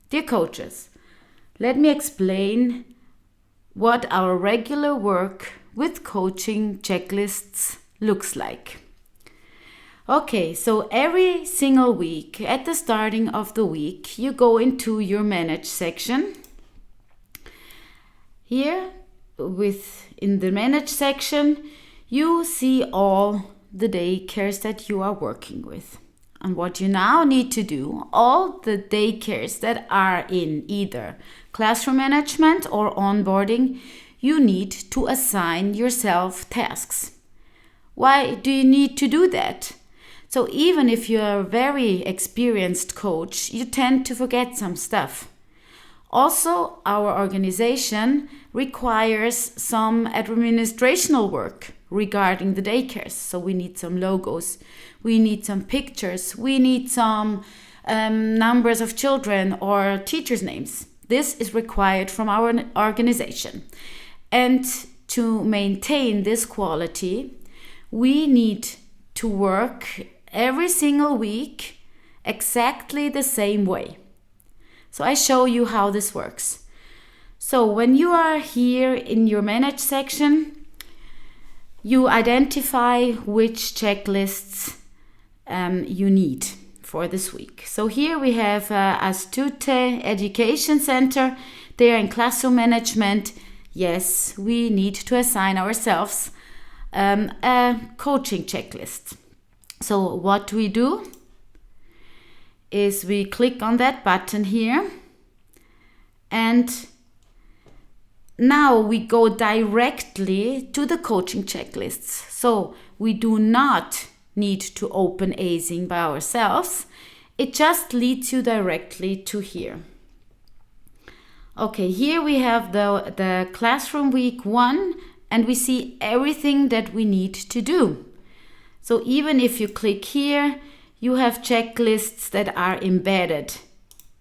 Dear coaches, let me explain what our regular work with coaching checklists looks like. Okay, so every single week, at the starting of the week, you go into your Manage section. Here, in the Manage section, you see all the daycares that you are working with. And what you now need to do, all the daycares that are in either classroom management or onboarding, you need to assign yourself tasks. Why do you need to do that? So even if you're a very experienced coach, you tend to forget some stuff. Also, our organization requires some administrational work regarding the daycares. So we need some logos, we need some pictures, we need some numbers of children or teachers' names. This is required from our organization. And to maintain this quality, we need to work every single week exactly the same way. So I show you how this works. So when you are here in your Manage section, you identify which checklists you need for this week. So here we have Astute Education Center. They are in classroom management. Yes, we need to assign ourselves a coaching checklist. So what we do is we click on that button here, and now we go directly to the coaching checklists. So we do not need to open Azing by ourselves. It just leads you directly to here. Okay, here we have the classroom week 1, and we see everything that we need to do. So even if you click here, you have checklists that are embedded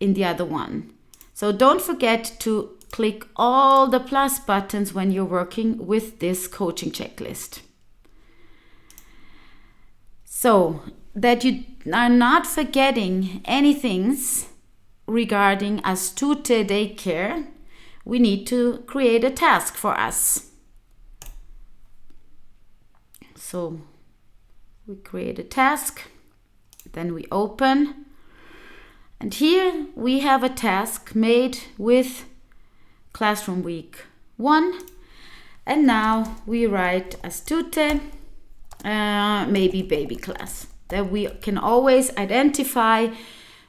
in the other one. So don't forget to click all the plus buttons when you're working with this coaching checklist. So that you are not forgetting anything regarding Astute Daycare, we need to create a task for us. So we create a task, then we open, and here we have a task made with classroom week 1, and now we write Astute, maybe baby class, that we can always identify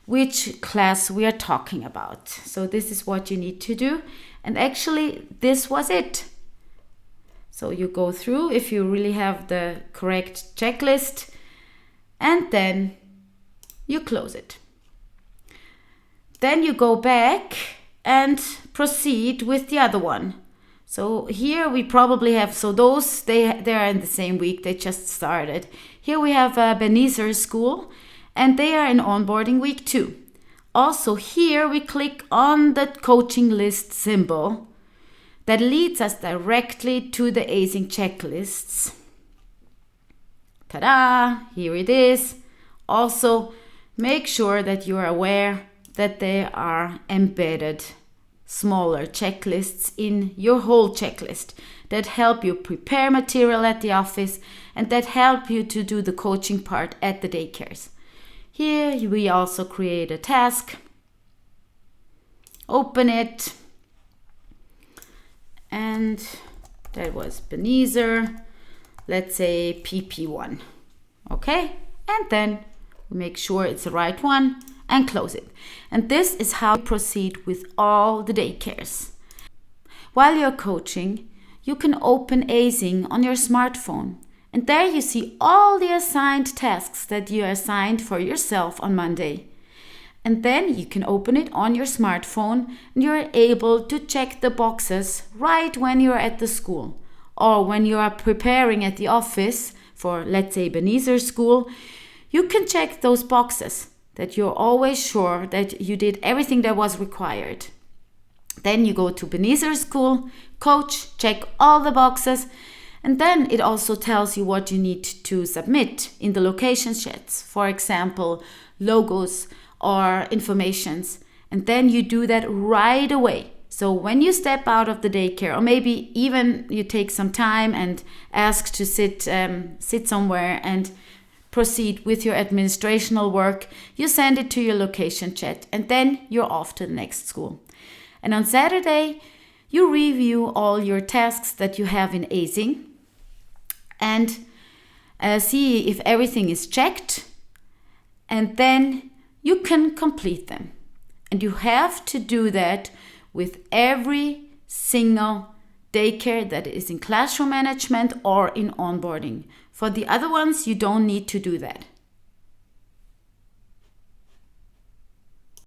which class we are talking about. So this is what you need to do, and actually this was it. So you go through if you really have the correct checklist, and then you close it. Then you go back and proceed with the other one. So here we probably have, so those, they are in the same week, they just started. Here we have Benezer School, and they are in onboarding week 2. Also here we click on the coaching list symbol that leads us directly to the Azing checklists. Ta-da! Here it is. Also, make sure that you are aware that there are embedded smaller checklists in your whole checklist that help you prepare material at the office and that help you to do the coaching part at the daycares. Here we also create a task. Open it. And that was Benezer, let's say PP1. Okay? And then we make sure it's the right one and close it. And this is how we proceed with all the daycares. While you're coaching, you can open Azing on your smartphone. And there you see all the assigned tasks that you assigned for yourself on Monday. And then you can open it on your smartphone and you're able to check the boxes right when you're at the school. Or when you are preparing at the office for, let's say, Benezer School, you can check those boxes that you're always sure that you did everything that was required. Then you go to Benezer School, coach, check all the boxes, and then it also tells you what you need to submit in the location sheets. For example, logos or informations. And then you do that right away. So when you step out of the daycare, or maybe even you take some time and ask to sit somewhere and proceed with your administrational work, you send it to your location chat, and then you're off to the next school. And on Saturday, you review all your tasks that you have in Asing and see if everything is checked, and then you can complete them. And you have to do that with every single daycare that is in classroom management or in onboarding. For the other ones, you don't need to do that.